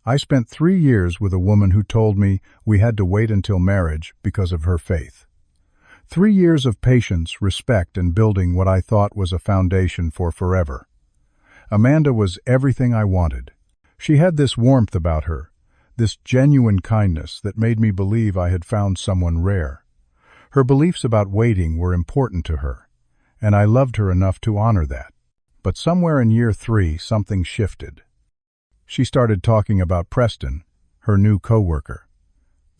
I spent 3 years with a woman who told me we had to wait until marriage because of her faith. 3 years of patience, respect, and building what I thought was a foundation for forever. Amanda was everything I wanted. She had this warmth about her, this genuine kindness that made me believe I had found someone rare. Her beliefs about waiting were important to her, and I loved her enough to honor that. But somewhere in year 3, something shifted. She started talking about Preston, her new coworker.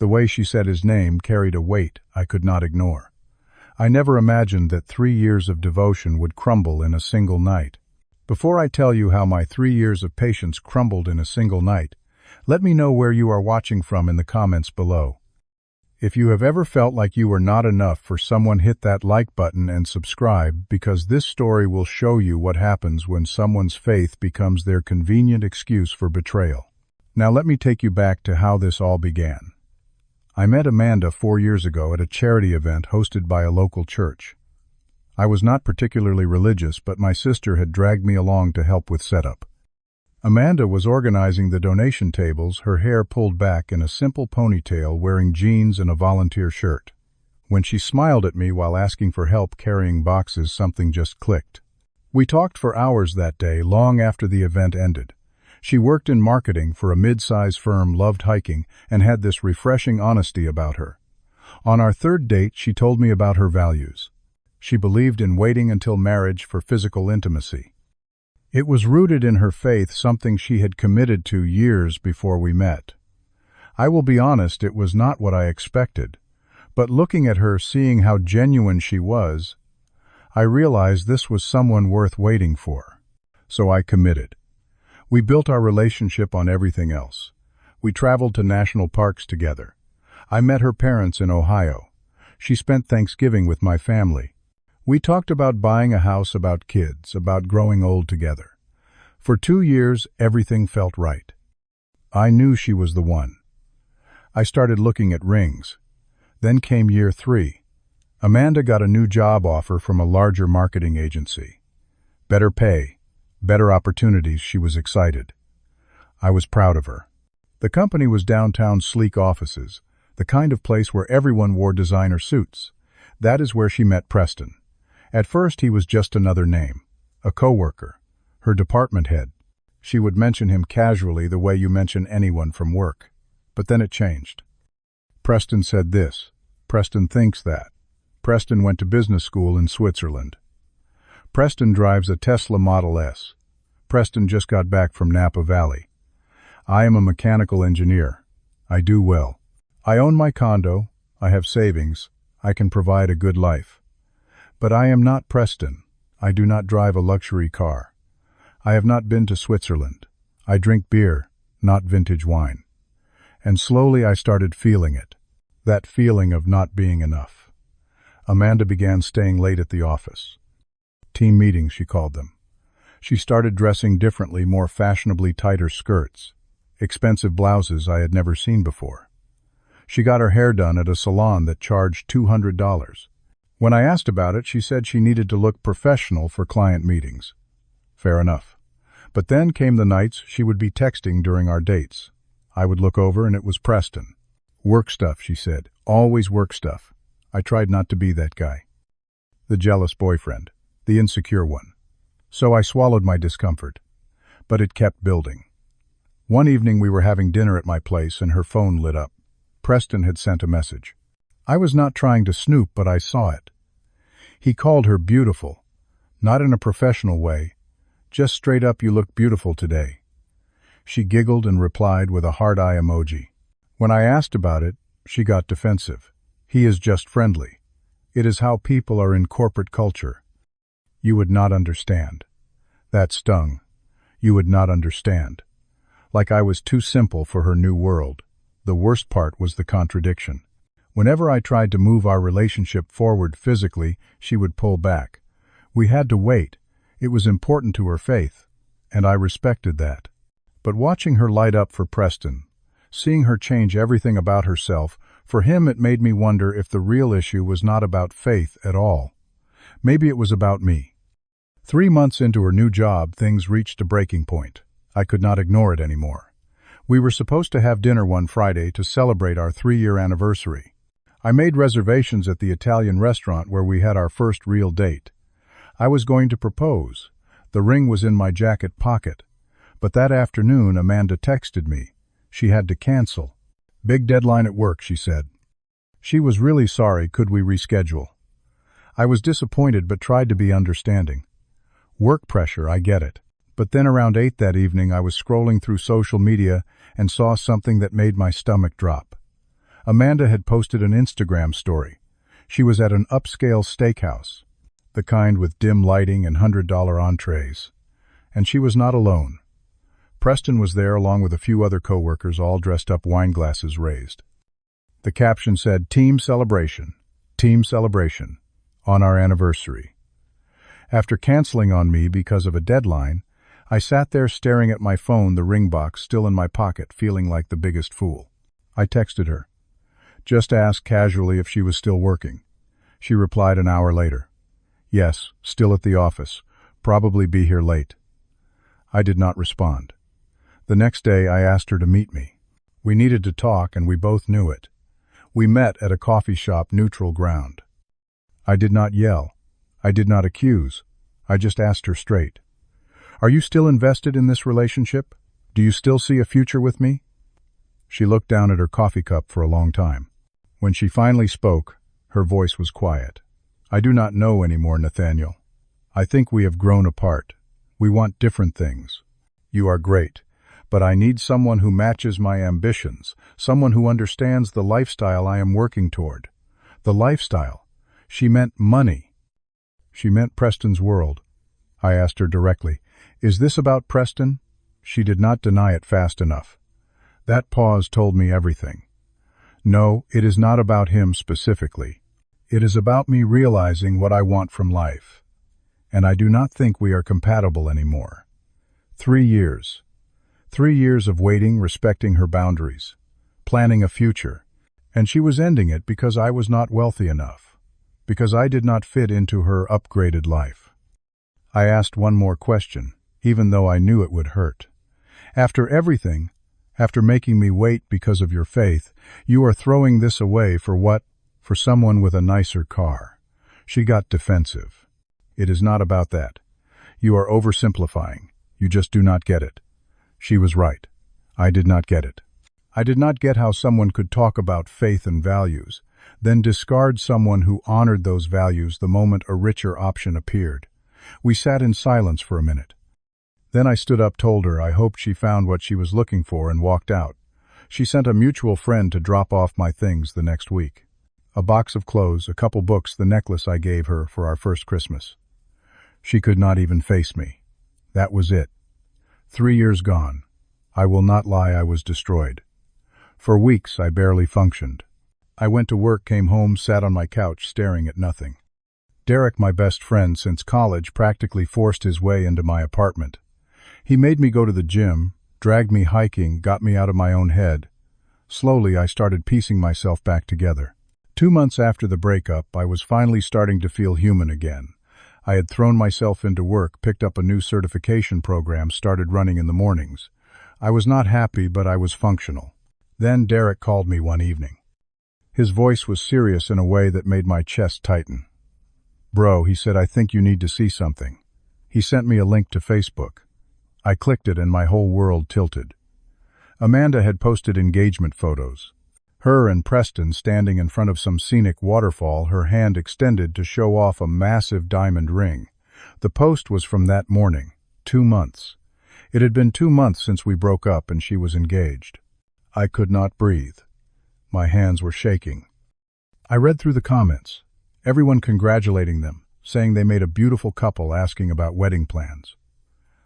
The way she said his name carried a weight I could not ignore. I never imagined that 3 years of devotion would crumble in a single night. Before I tell you how my 3 years of patience crumbled in a single night, let me know where you are watching from in the comments below. If you have ever felt like you were not enough for someone, hit that like button and subscribe, because this story will show you what happens when someone's faith becomes their convenient excuse for betrayal. Now let me take you back to how this all began. I met Amanda 4 years ago at a charity event hosted by a local church. I was not particularly religious, but my sister had dragged me along to help with setup. Amanda was organizing the donation tables, her hair pulled back in a simple ponytail, wearing jeans and a volunteer shirt. When she smiled at me while asking for help carrying boxes, something just clicked. We talked for hours that day, long after the event ended. She worked in marketing for a mid-size firm, loved hiking, and had this refreshing honesty about her. On our third date, she told me about her values. She believed in waiting until marriage for physical intimacy. It was rooted in her faith, something she had committed to years before we met. I will be honest, it was not what I expected, but looking at her, seeing how genuine she was, I realized this was someone worth waiting for. So I committed. We built our relationship on everything else. We traveled to national parks together. I met her parents in Ohio. She spent Thanksgiving with my family. We talked about buying a house, about kids, about growing old together. For 2 years, everything felt right. I knew she was the one. I started looking at rings. Then came year 3. Amanda got a new job offer from a larger marketing agency. Better pay, better opportunities. She was excited. I was proud of her. The company was downtown, sleek offices, the kind of place where everyone wore designer suits. That is where she met Preston. At first, he was just another name, a coworker, her department head. She would mention him casually, the way you mention anyone from work. But then it changed. Preston said this. Preston thinks that. Preston went to business school in Switzerland. Preston drives a Tesla Model S. Preston just got back from Napa Valley. I am a mechanical engineer. I do well. I own my condo. I have savings. I can provide a good life. But I am not Preston. I do not drive a luxury car. I have not been to Switzerland. I drink beer, not vintage wine. And slowly I started feeling it, that feeling of not being enough. Amanda began staying late at the office. Team meetings, she called them. She started dressing differently, more fashionably, tighter skirts, expensive blouses I had never seen before. She got her hair done at a salon that charged $200. When I asked about it, she said she needed to look professional for client meetings. Fair enough. But then came the nights she would be texting during our dates. I would look over and it was Preston. Work stuff, she said. Always work stuff. I tried not to be that guy. The jealous boyfriend. The insecure one. So I swallowed my discomfort. But it kept building. One evening we were having dinner at my place and her phone lit up. Preston had sent a message. I was not trying to snoop, but I saw it. He called her beautiful, not in a professional way, just straight up, "You look beautiful today." She giggled and replied with a heart eye emoji. When I asked about it, she got defensive. He is just friendly. It is how people are in corporate culture. You would not understand. That stung. You would not understand. Like I was too simple for her new world. The worst part was the contradiction. Whenever I tried to move our relationship forward physically, she would pull back. We had to wait. It was important to her faith, and I respected that. But watching her light up for Preston, seeing her change everything about herself, for him it made me wonder if the real issue was not about faith at all. Maybe it was about me. 3 months into her new job, things reached a breaking point. I could not ignore it anymore. We were supposed to have dinner one Friday to celebrate our 3-year anniversary. I made reservations at the Italian restaurant where we had our first real date. I was going to propose. The ring was in my jacket pocket. But that afternoon, Amanda texted me. She had to cancel. "Big deadline at work," she said. She was really sorry. Could we reschedule? I was disappointed but tried to be understanding. Work pressure, I get it. But then around 8 that evening I was scrolling through social media and saw something that made my stomach drop. Amanda had posted an Instagram story. She was at an upscale steakhouse, the kind with dim lighting and $100 entrees. And she was not alone. Preston was there along with a few other coworkers, all dressed up, wine glasses raised. The caption said, team celebration, on our anniversary." After canceling on me because of a deadline, I sat there staring at my phone, the ring box still in my pocket, feeling like the biggest fool. I texted her. Just asked casually if she was still working. She replied an hour later. "Yes, still at the office. Probably be here late." I did not respond. The next day I asked her to meet me. We needed to talk and we both knew it. We met at a coffee shop, neutral ground. I did not yell. I did not accuse. I just asked her straight. "Are you still invested in this relationship? Do you still see a future with me?" She looked down at her coffee cup for a long time. When she finally spoke, her voice was quiet. "I do not know anymore, Nathaniel. I think we have grown apart. We want different things. You are great, but I need someone who matches my ambitions, someone who understands the lifestyle I am working toward." The lifestyle. She meant money. She meant Preston's world. I asked her directly, "Is this about Preston?" She did not deny it fast enough. That pause told me everything. "No, it is not about him specifically. It is about me realizing what I want from life. And I do not think we are compatible anymore." 3 years. 3 years of waiting, respecting her boundaries, planning a future. And she was ending it because I was not wealthy enough, because I did not fit into her upgraded life. I asked one more question, even though I knew it would hurt. "After everything, after making me wait because of your faith, you are throwing this away for what? For someone with a nicer car." She got defensive. "It is not about that. You are oversimplifying. You just do not get it." She was right. I did not get it. I did not get how someone could talk about faith and values, then discard someone who honored those values the moment a richer option appeared. We sat in silence for a minute. Then I stood up, told her I hoped she found what she was looking for, and walked out. She sent a mutual friend to drop off my things the next week. A box of clothes, a couple books, the necklace I gave her for our first Christmas. She could not even face me. That was it. 3 years gone. I will not lie, I was destroyed. For weeks I barely functioned. I went to work, came home, sat on my couch staring at nothing. Derek, my best friend since college, practically forced his way into my apartment. He made me go to the gym, dragged me hiking, got me out of my own head. Slowly I started piecing myself back together. 2 months after the breakup, I was finally starting to feel human again. I had thrown myself into work, picked up a new certification program, started running in the mornings. I was not happy, but I was functional. Then Derek called me one evening. His voice was serious in a way that made my chest tighten. "Bro," he said, "I think you need to see something." He sent me a link to Facebook. I clicked it and my whole world tilted. Amanda had posted engagement photos. Her and Preston standing in front of some scenic waterfall, her hand extended to show off a massive diamond ring. The post was from that morning, 2 months. It had been 2 months since we broke up and she was engaged. I could not breathe. My hands were shaking. I read through the comments, everyone congratulating them, saying they made a beautiful couple, asking about wedding plans.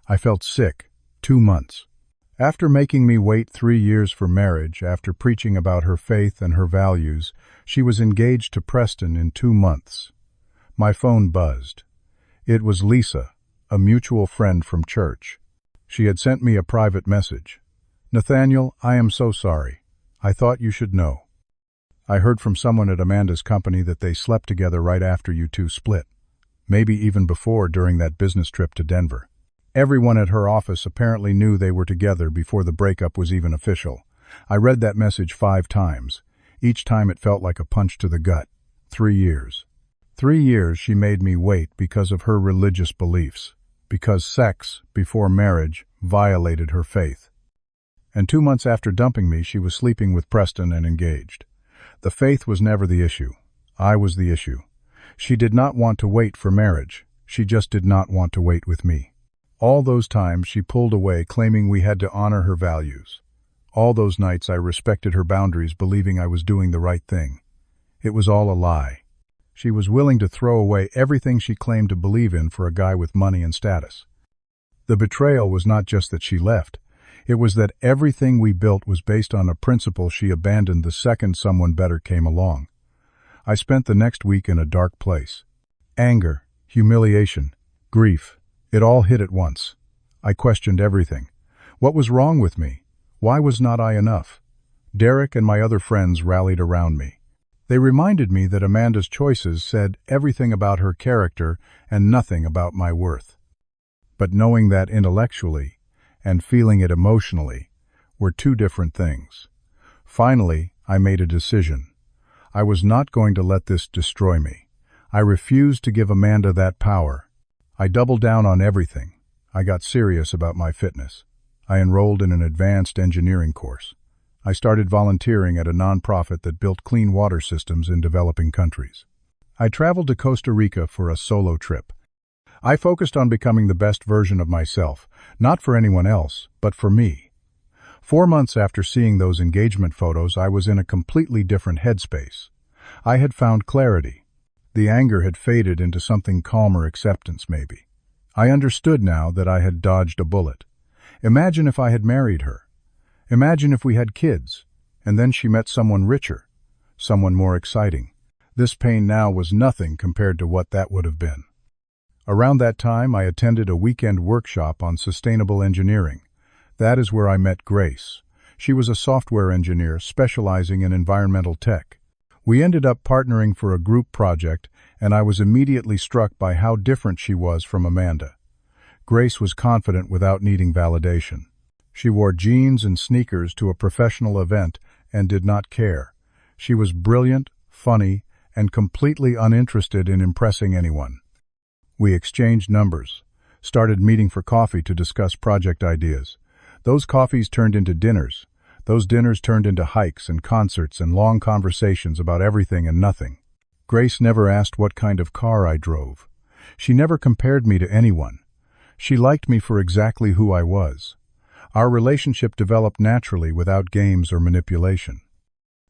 I felt sick. 2 months. After making me wait 3 years for marriage, after preaching about her faith and her values, she was engaged to Preston in 2 months. My phone buzzed. It was Lisa, a mutual friend from church. She had sent me a private message. "Nathaniel, I am so sorry. I thought you should know. I heard from someone at Amanda's company that they slept together right after you two split. Maybe even before, during that business trip to Denver. Everyone at her office apparently knew they were together before the breakup was even official. I read that message 5 times. Each time it felt like a punch to the gut. 3 years. 3 years she made me wait because of her religious beliefs, because sex, before marriage, violated her faith. And 2 months after dumping me, she was sleeping with Preston and engaged. The faith was never the issue. I was the issue. She did not want to wait for marriage. She just did not want to wait with me. All those times she pulled away, claiming we had to honor her values. All those nights I respected her boundaries, believing I was doing the right thing. It was all a lie. She was willing to throw away everything she claimed to believe in for a guy with money and status. The betrayal was not just that she left. It was that everything we built was based on a principle she abandoned the second someone better came along. I spent the next week in a dark place. Anger, humiliation, grief, it all hit at once. I questioned everything. What was wrong with me? Why was not I enough? Derek and my other friends rallied around me. They reminded me that Amanda's choices said everything about her character and nothing about my worth. But knowing that intellectually and feeling it emotionally were 2 different things. Finally, I made a decision. I was not going to let this destroy me. I refused to give Amanda that power. I doubled down on everything. I got serious about my fitness. I enrolled in an advanced engineering course. I started volunteering at a nonprofit that built clean water systems in developing countries. I traveled to Costa Rica for a solo trip. I focused on becoming the best version of myself, not for anyone else, but for me. 4 months after seeing those engagement photos, I was in a completely different headspace. I had found clarity. The anger had faded into something calmer, acceptance maybe. I understood now that I had dodged a bullet. Imagine if I had married her. Imagine if we had kids, and then she met someone richer, someone more exciting. This pain now was nothing compared to what that would have been. Around that time, I attended a weekend workshop on sustainable engineering. That is where I met Grace. She was a software engineer specializing in environmental tech. We ended up partnering for a group project, and I was immediately struck by how different she was from Amanda. Grace was confident without needing validation. She wore jeans and sneakers to a professional event and did not care. She was brilliant, funny, and completely uninterested in impressing anyone. We exchanged numbers, started meeting for coffee to discuss project ideas. Those coffees turned into dinners. Those dinners turned into hikes and concerts and long conversations about everything and nothing. Grace never asked what kind of car I drove. She never compared me to anyone. She liked me for exactly who I was. Our relationship developed naturally without games or manipulation.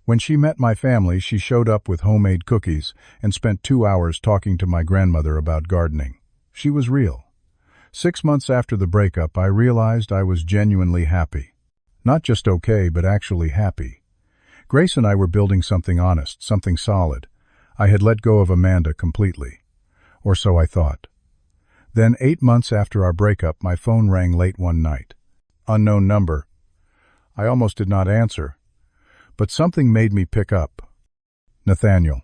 When she met my family, she showed up with homemade cookies and spent 2 hours talking to my grandmother about gardening. She was real. 6 months after the breakup, I realized I was genuinely happy. Not just okay, but actually happy. Grace and I were building something honest, something solid. I had let go of Amanda completely. Or so I thought. Then 8 months after our breakup, my phone rang late one night. Unknown number. I almost did not answer. But something made me pick up. Nathaniel.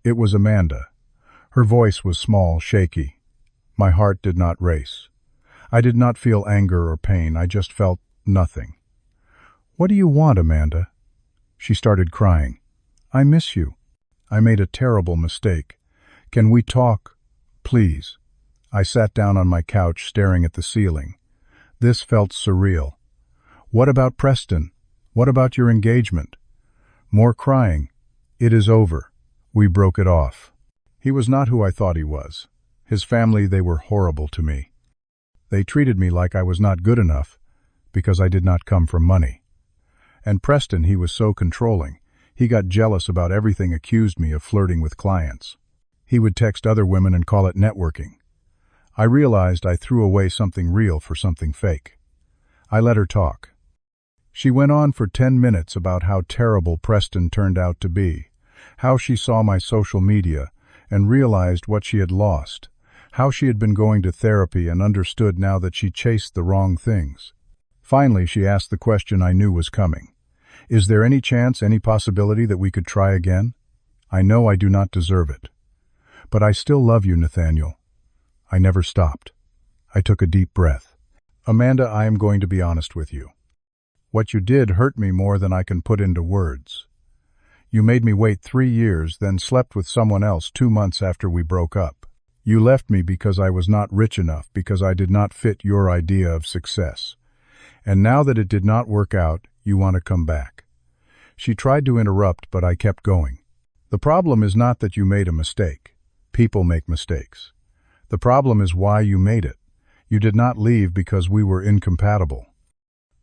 It was Amanda. Her voice was small, shaky. My heart did not race. I did not feel anger or pain. I just felt nothing. What do you want, Amanda? She started crying. I miss you. I made a terrible mistake. Can we talk? Please. I sat down on my couch, staring at the ceiling. This felt surreal. What about Preston? What about your engagement? More crying. It is over. We broke it off. He was not who I thought he was. His family, they were horrible to me. They treated me like I was not good enough because I did not come from money. And Preston, he was so controlling. He got jealous about everything, accused me of flirting with clients. He would text other women and call it networking. I realized I threw away something real for something fake. I let her talk. She went on for 10 minutes about how terrible Preston turned out to be, how she saw my social media and realized what she had lost, how she had been going to therapy and understood now that she chased the wrong things. Finally, she asked the question I knew was coming. Is there any chance, any possibility that we could try again? I know I do not deserve it. But I still love you, Nathaniel. I never stopped. I took a deep breath. Amanda, I am going to be honest with you. What you did hurt me more than I can put into words. You made me wait 3 years, then slept with someone else 2 months after we broke up. You left me because I was not rich enough, because I did not fit your idea of success. And now that it did not work out, you want to come back. She tried to interrupt, but I kept going. The problem is not that you made a mistake. People make mistakes. The problem is why you made it. You did not leave because we were incompatible.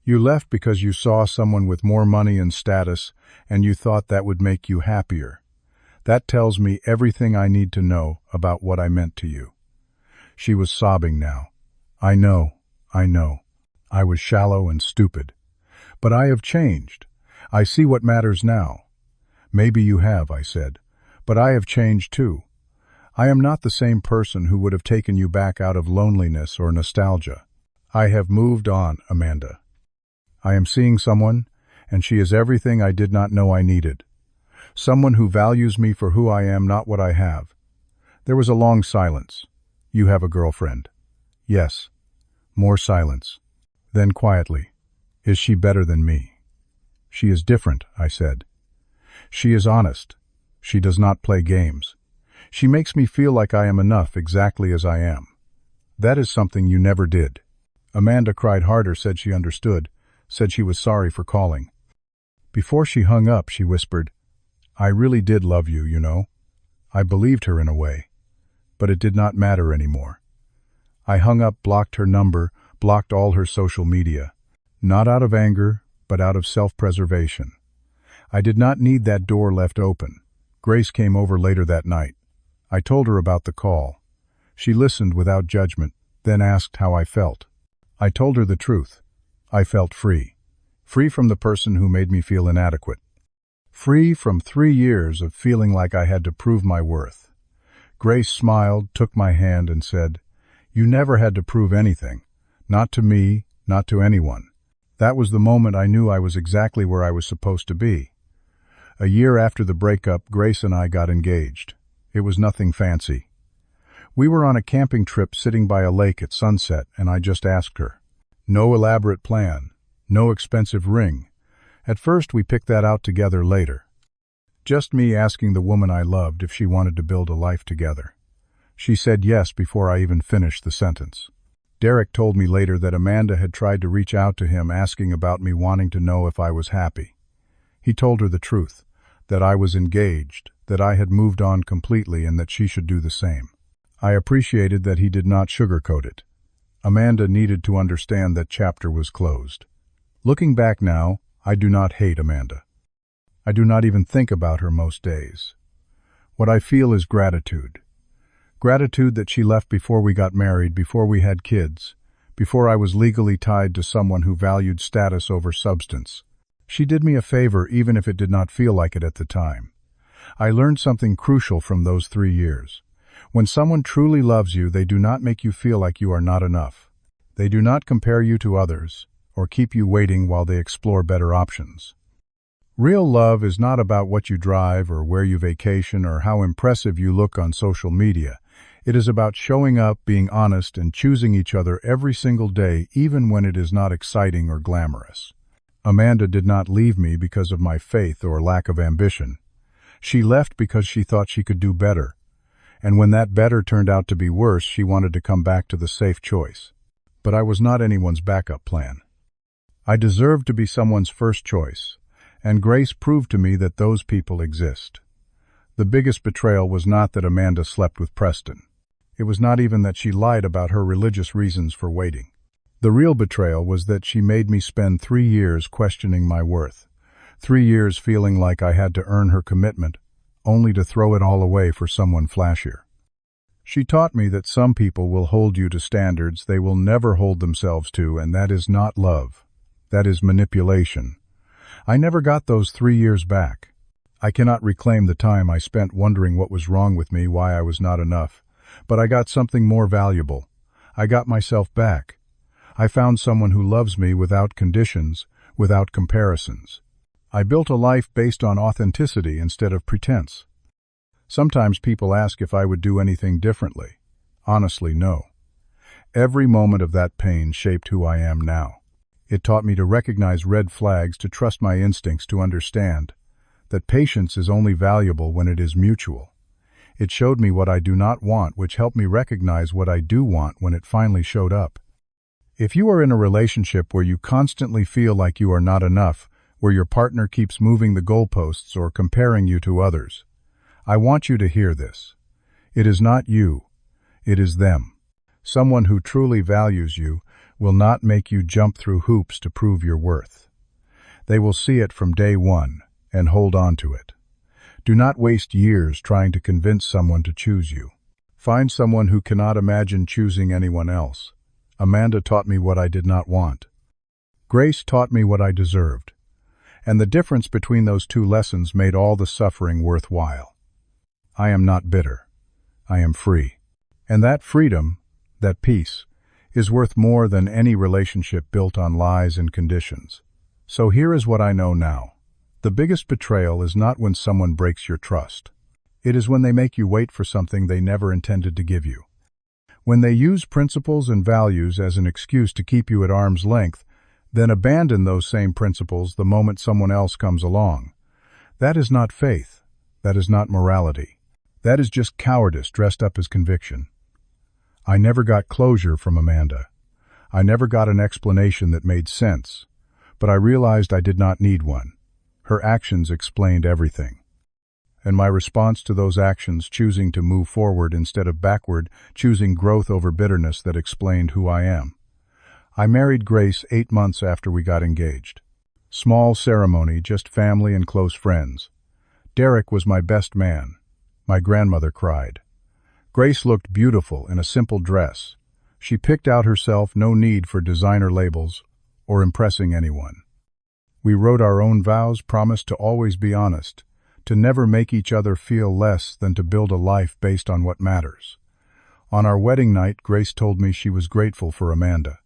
You left because you saw someone with more money and status, and you thought that would make you happier. That tells me everything I need to know about what I meant to you. She was sobbing now. I know. I was shallow and stupid. But I have changed. I see what matters now. Maybe you have, I said. But I have changed too. I am not the same person who would have taken you back out of loneliness or nostalgia. I have moved on, Amanda. I am seeing someone, and she is everything I did not know I needed. Someone who values me for who I am, not what I have. There was a long silence. You have a girlfriend. Yes. More silence. Then quietly, is she better than me? She is different, I said. She is honest. She does not play games. She makes me feel like I am enough exactly as I am. That is something you never did. Amanda cried harder, said she understood, said she was sorry for calling. Before she hung up, she whispered, I really did love you, you know. I believed her in a way. But it did not matter anymore. I hung up, blocked her number, blocked all her social media. Not out of anger, but out of self-preservation. I did not need that door left open. Grace came over later that night. I told her about the call. She listened without judgment, then asked how I felt. I told her the truth. I felt free. Free from the person who made me feel inadequate. Free from 3 years of feeling like I had to prove my worth. Grace smiled, took my hand, and said, You never had to prove anything. Not to me, not to anyone. That was the moment I knew I was exactly where I was supposed to be. A year after the breakup, Grace and I got engaged. It was nothing fancy. We were on a camping trip sitting by a lake at sunset, and I just asked her. No elaborate plan, no expensive ring. At first, we picked that out together later. Just me asking the woman I loved if she wanted to build a life together. She said yes before I even finished the sentence. Derek told me later that Amanda had tried to reach out to him asking about me, wanting to know if I was happy. He told her the truth, that I was engaged, that I had moved on completely, and that she should do the same. I appreciated that he did not sugarcoat it. Amanda needed to understand that chapter was closed. Looking back now, I do not hate Amanda. I do not even think about her most days. What I feel is gratitude. Gratitude that she left before we got married, before we had kids, before I was legally tied to someone who valued status over substance. She did me a favor even if it did not feel like it at the time. I learned something crucial from those 3 years. When someone truly loves you, they do not make you feel like you are not enough. They do not compare you to others, or keep you waiting while they explore better options. Real love is not about what you drive or where you vacation or how impressive you look on social media. It is about showing up, being honest, and choosing each other every single day, even when it is not exciting or glamorous. Amanda did not leave me because of my faith or lack of ambition. She left because she thought she could do better. And when that better turned out to be worse, she wanted to come back to the safe choice. But I was not anyone's backup plan. I deserved to be someone's first choice, and Grace proved to me that those people exist. The biggest betrayal was not that Amanda slept with Preston. It was not even that she lied about her religious reasons for waiting. The real betrayal was that she made me spend 3 years questioning my worth, 3 years feeling like I had to earn her commitment, only to throw it all away for someone flashier. She taught me that some people will hold you to standards they will never hold themselves to, and that is not love. That is manipulation. I never got those 3 years back. I cannot reclaim the time I spent wondering what was wrong with me, why I was not enough. But I got something more valuable. I got myself back. I found someone who loves me without conditions, without comparisons. I built a life based on authenticity instead of pretense. Sometimes people ask if I would do anything differently. Honestly, no. Every moment of that pain shaped who I am now. It taught me to recognize red flags, to trust my instincts, to understand that patience is only valuable when it is mutual. It showed me what I do not want, which helped me recognize what I do want when it finally showed up. If you are in a relationship where you constantly feel like you are not enough, where your partner keeps moving the goalposts or comparing you to others, I want you to hear this. It is not you, it is them. Someone who truly values you will not make you jump through hoops to prove your worth. They will see it from day one and hold on to it. Do not waste years trying to convince someone to choose you. Find someone who cannot imagine choosing anyone else. Amanda taught me what I did not want. Grace taught me what I deserved. And the difference between those two lessons made all the suffering worthwhile. I am not bitter. I am free. And that freedom, that peace, is worth more than any relationship built on lies and conditions. So here is what I know now. The biggest betrayal is not when someone breaks your trust. It is when they make you wait for something they never intended to give you. When they use principles and values as an excuse to keep you at arm's length, then abandon those same principles the moment someone else comes along. That is not faith. That is not morality. That is just cowardice dressed up as conviction. I never got closure from Amanda. I never got an explanation that made sense, but I realized I did not need one. Her actions explained everything. And my response to those actions, choosing to move forward instead of backward, choosing growth over bitterness, that explained who I am. I married Grace 8 months after we got engaged. Small ceremony, just family and close friends. Derek was my best man. My grandmother cried. Grace looked beautiful in a simple dress. She picked out herself, no need for designer labels or impressing anyone. We wrote our own vows, promised to always be honest, to never make each other feel less than to build a life based on what matters. On our wedding night, Grace told me she was grateful for Amanda.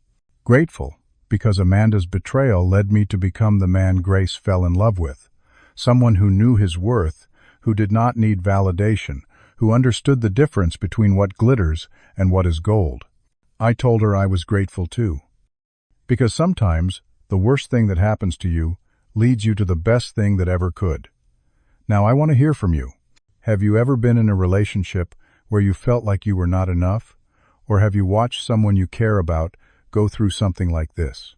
Grateful because Amanda's betrayal led me to become the man Grace fell in love with, someone who knew his worth, who did not need validation, who understood the difference between what glitters and what is gold. I told her I was grateful too. Because sometimes the worst thing that happens to you leads you to the best thing that ever could. Now I want to hear from you. Have you ever been in a relationship where you felt like you were not enough? Or have you watched someone you care about go through something like this?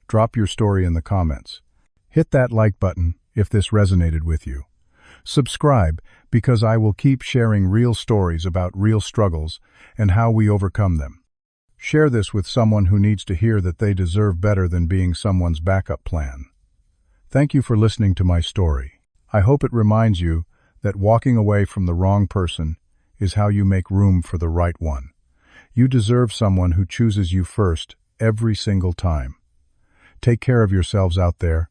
Drop your story in the comments. Hit that like button if this resonated with you. Subscribe because I will keep sharing real stories about real struggles and how we overcome them. Share this with someone who needs to hear that they deserve better than being someone's backup plan. Thank you for listening to my story. I hope it reminds you that walking away from the wrong person is how you make room for the right one. You deserve someone who chooses you first every single time. Take care of yourselves out there.